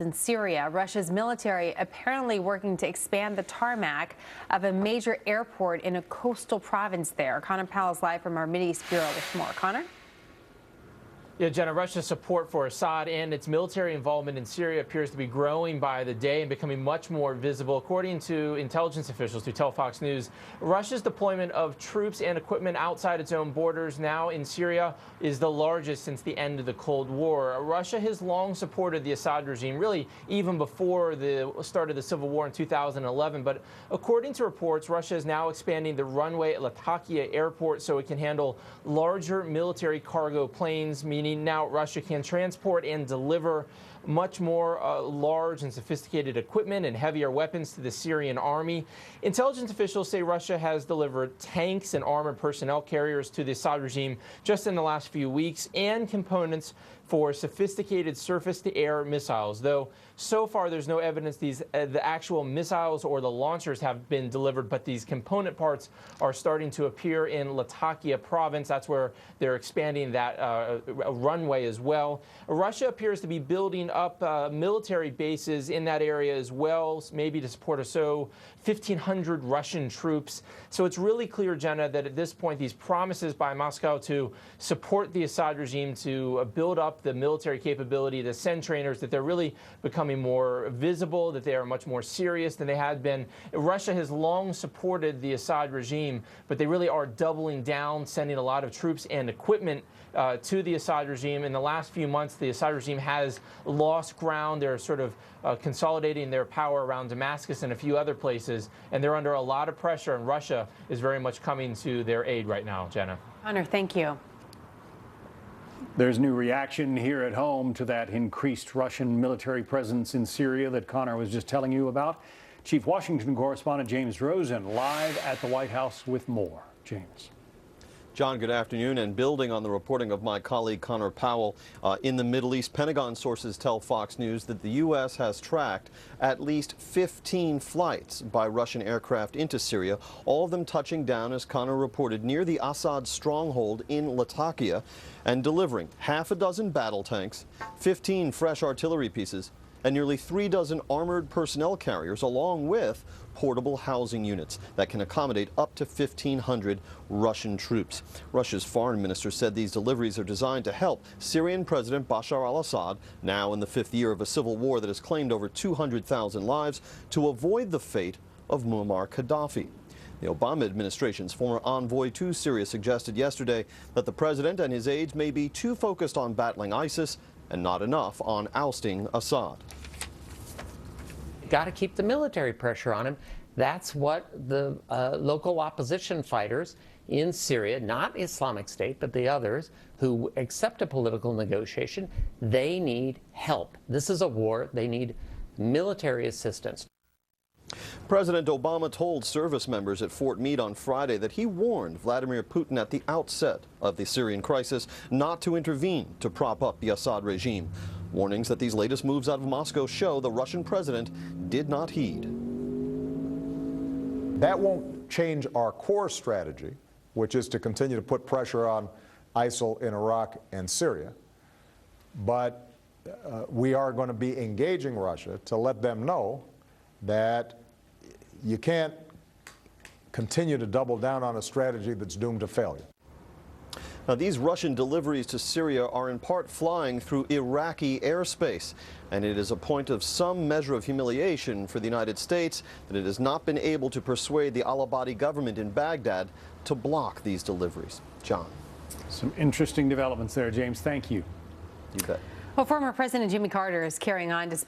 in Syria, Russia's military apparently working to expand the tarmac of a major airport in a coastal province there. Connor Powell's live from our Mideast Bureau with more. Connor? Yeah, Jenna, Russia's support for Assad and its military involvement in Syria appears to be growing by the day and becoming much more visible. According to intelligence officials who tell Fox News, Russia's deployment of troops and equipment outside its own borders now in Syria is the largest since the end of the Cold War. Russia has long supported the Assad regime, really even before the start of the civil war in 2011. But according to reports, Russia is now expanding the runway at Latakia Airport so it can handle larger military cargo planes, meaning now Russia can transport and deliver much more large and sophisticated equipment and heavier weapons to the Syrian army. Intelligence officials say Russia has delivered tanks and armored personnel carriers to the Assad regime just in the last few weeks and components for sophisticated surface-to-air missiles, though so far there's no evidence the actual missiles or the launchers have been delivered, but these component parts are starting to appear in Latakia province. That's where they're expanding that runway as well. Russia appears to be building up military bases in that area as well, maybe to support or so 1,500 Russian troops. So it's really clear, Jenna, that at this point these promises by Moscow to support the Assad regime, to build up the military capability, to send trainers, that they're really becoming more visible, that they are much more serious than they had been. Russia has long supported the Assad regime, but they really are doubling down, sending a lot of troops and equipment to the Assad regime. In the last few months, the Assad regime has lost ground. They're sort of consolidating their power around Damascus and a few other places, and they're under a lot of pressure, and Russia is very much coming to their aid right now. Jenna. Connor, thank you. There's new reaction here at home to that increased Russian military presence in Syria that Connor was just telling you about. Chief Washington correspondent James Rosen live at the White House with more. James. John, good afternoon. And building on the reporting of my colleague Connor Powell, in the Middle East, Pentagon sources tell Fox News that the U.S. has tracked at least 15 flights by Russian aircraft into Syria, all of them touching down, as Connor reported, near the Assad stronghold in Latakia and delivering half a dozen battle tanks, 15 fresh artillery pieces, and nearly 3 dozen armored personnel carriers, along with portable housing units that can accommodate up to 1,500 Russian troops. Russia's foreign minister said these deliveries are designed to help Syrian President Bashar al-Assad, now in the 5th year of a civil war that has claimed over 200,000 lives, to avoid the fate of Muammar Gaddafi. The Obama administration's former envoy to Syria suggested yesterday that the president and his aides may be too focused on battling ISIS and not enough on ousting Assad. Got to keep the military pressure on him. That's what the local opposition fighters in Syria, not Islamic State, but the others who accept a political negotiation, they need help. This is a war. They need military assistance. President Obama told service members at Fort Meade on Friday that he warned Vladimir Putin at the outset of the Syrian crisis not to intervene to prop up the Assad regime. Warnings that these latest moves out of Moscow show the Russian president did not heed. That won't change our core strategy, which is to continue to put pressure on ISIL in Iraq and Syria. But we are going to be engaging Russia to let them know that you can't continue to double down on a strategy that's doomed to failure. Now, these Russian deliveries to Syria are in part flying through Iraqi airspace, and it is a point of some measure of humiliation for the United States that it has not been able to persuade the al-Abadi government in Baghdad to block these deliveries. John. Some interesting developments there, James. Thank you. You bet. Well, former President Jimmy Carter is carrying on despite